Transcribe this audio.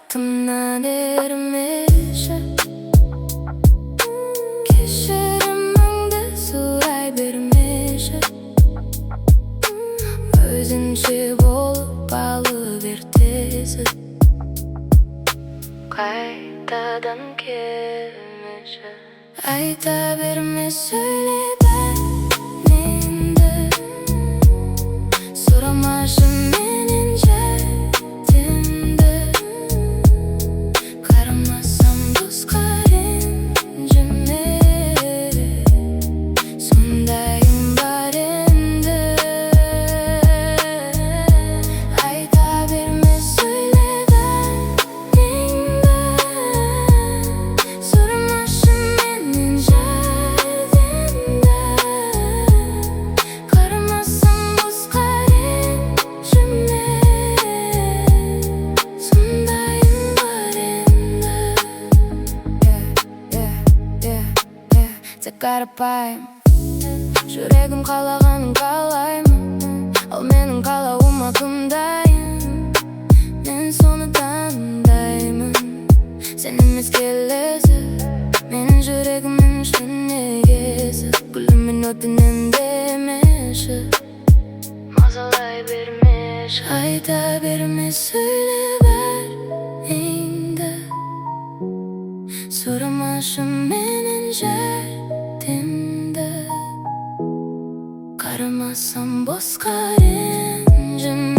артымнан ермеші, кешіріміңді сұрай бермеші, өзінше болып алып ертесі, қайтадан келмеші. Айта берме, сөйле бәрінді, сұрамашы менен жәрдемді, қарамасам досқа ренжіме, сондайым бар енді. Айта берме, сөйле бәрінді, сұрамашы менен жәрдемді, қарамасам досқа ренжіме, сондайым бар енді. Тек қарапайым, жүрегім қалағанын қалаймын, ал менің қалауыма кім дайын? Мен соны таңдаймын. Сен емес келесі, менің жүрегімнің ішін негесі, гүліммен өтінем демеші, мазалай бермеші. Айта берме, сөйле бәрінді, сұрамашы менен жәрдемді, қарамасам босқа ренжіме.